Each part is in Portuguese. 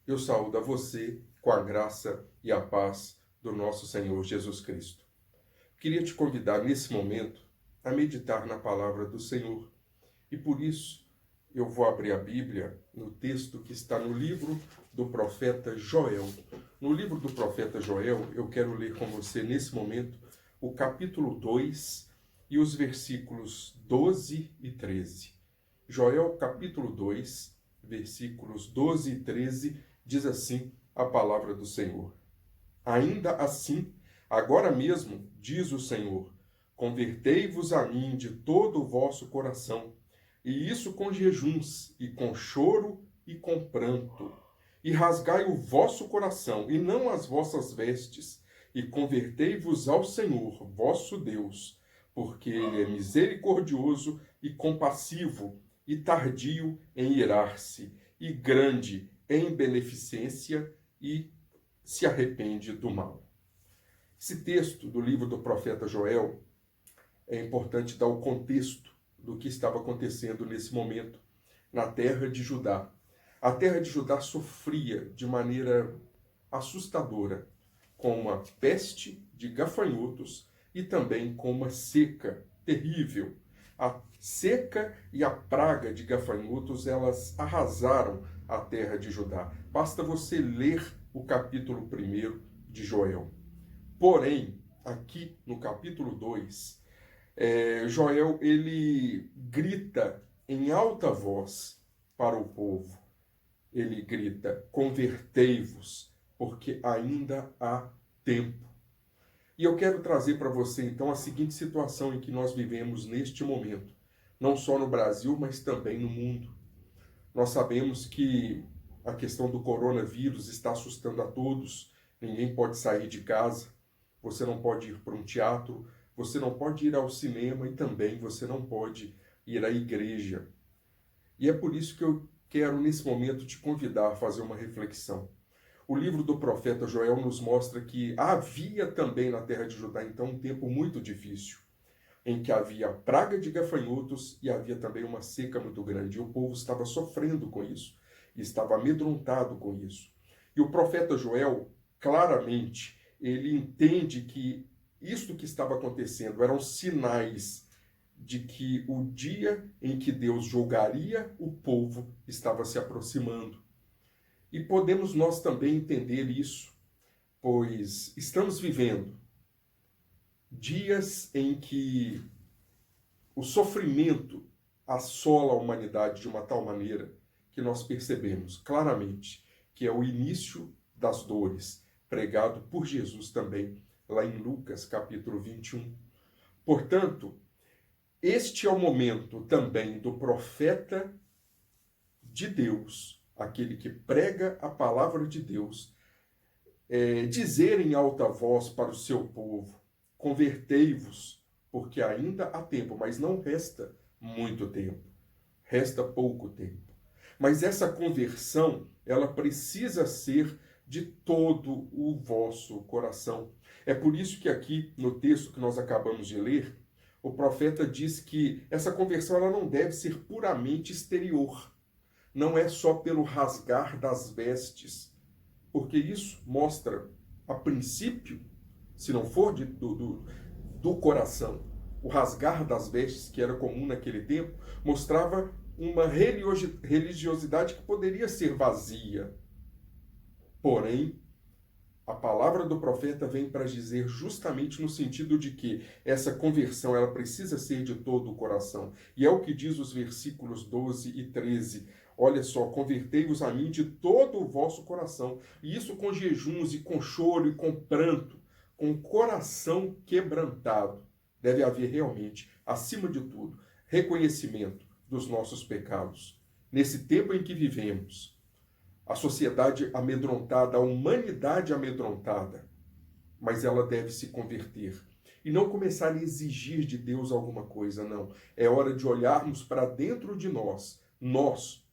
Eu saúdo a você com a graça e a paz do nosso Senhor Jesus Cristo. Queria te convidar nesse momento a meditar na palavra do Senhor. E por isso eu vou abrir a Bíblia no texto que está no livro do profeta Joel. No livro do profeta Joel, eu quero ler com você nesse momento o capítulo 2 e os versículos 12 e 13. Joel capítulo 2, versículos 12 e 13, diz assim a palavra do Senhor. Ainda assim, agora mesmo, diz o Senhor, convertei-vos a mim de todo o vosso coração, e isso com jejuns, e com choro, e com pranto. E rasgai o vosso coração, e não as vossas vestes, e convertei-vos ao Senhor, vosso Deus, porque Ele é misericordioso e compassivo, e tardio em irar-se, e grande em beneficência, e se arrepende do mal. Esse texto do livro do profeta Joel é importante dar o contexto do que estava acontecendo nesse momento na terra de Judá. A terra de Judá sofria de maneira assustadora com uma peste de gafanhotos e também com uma seca terrível. A seca e a praga de gafanhotos, elas arrasaram a terra de Judá. Basta você ler o capítulo 1 de Joel. Porém, aqui no capítulo 2, Joel ele grita em alta voz para o povo. Ele grita: convertei-vos, porque ainda há tempo. E eu quero trazer para você então a seguinte situação em que nós vivemos neste momento, não só no Brasil, mas também no mundo. Nós sabemos que a questão do coronavírus está assustando a todos. Ninguém pode sair de casa, você não pode ir para um teatro, você não pode ir ao cinema e também você não pode ir à igreja. E é por isso que eu quero, nesse momento, te convidar a fazer uma reflexão. O livro do profeta Joel nos mostra que havia também na terra de Judá, então, um tempo muito difícil, em que havia praga de gafanhotos e havia também uma seca muito grande. E o povo estava sofrendo com isso, estava amedrontado com isso. E o profeta Joel, claramente, ele entende que isto que estava acontecendo eram sinais de que o dia em que Deus julgaria o povo estava se aproximando. E podemos nós também entender isso, pois estamos vivendo dias em que o sofrimento assola a humanidade de uma tal maneira que nós percebemos claramente que é o início das dores, pregado por Jesus também, lá em Lucas capítulo 21. Portanto, este é o momento também do profeta de Deus, aquele que prega a palavra de Deus, dizer em alta voz para o seu povo: convertei-vos, porque ainda há tempo, mas não resta muito tempo, resta pouco tempo. Mas essa conversão, ela precisa ser de todo o vosso coração. É por isso que aqui, no texto que nós acabamos de ler, o profeta diz que essa conversão ela não deve ser puramente exterior. Não é só pelo rasgar das vestes, porque isso mostra, a princípio, se não for do coração, o rasgar das vestes, que era comum naquele tempo, mostrava uma religiosidade que poderia ser vazia. Porém, a palavra do profeta vem para dizer justamente no sentido de que essa conversão ela precisa ser de todo o coração. E é o que diz os versículos 12 e 13. Olha só, convertei-vos a mim de todo o vosso coração. E isso com jejuns e com choro e com pranto, com o coração quebrantado. Deve haver realmente, acima de tudo, reconhecimento dos nossos pecados. Nesse tempo em que vivemos, a sociedade amedrontada, a humanidade amedrontada, mas ela deve se converter. E não começar a exigir de Deus alguma coisa, não. É hora de olharmos para dentro de nós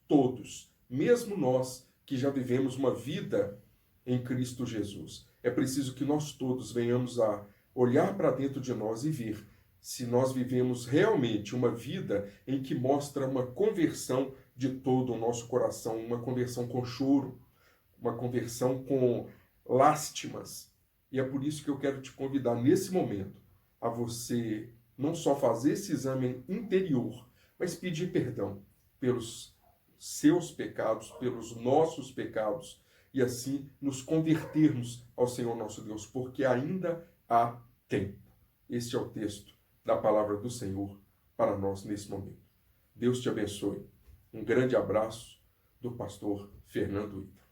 todos, mesmo nós que já vivemos uma vida em Cristo Jesus. É preciso que nós todos venhamos a olhar para dentro de nós e ver se nós vivemos realmente uma vida em que mostra uma conversão de todo o nosso coração, uma conversão com choro, uma conversão com lástimas. E é por isso que eu quero te convidar nesse momento a você não só fazer esse exame interior, mas pedir perdão pelos seus pecados, pelos nossos pecados, e assim nos convertermos ao Senhor nosso Deus, porque ainda há tempo. Este é o texto da palavra do Senhor para nós nesse momento. Deus te abençoe. Um grande abraço do pastor Fernando Ita.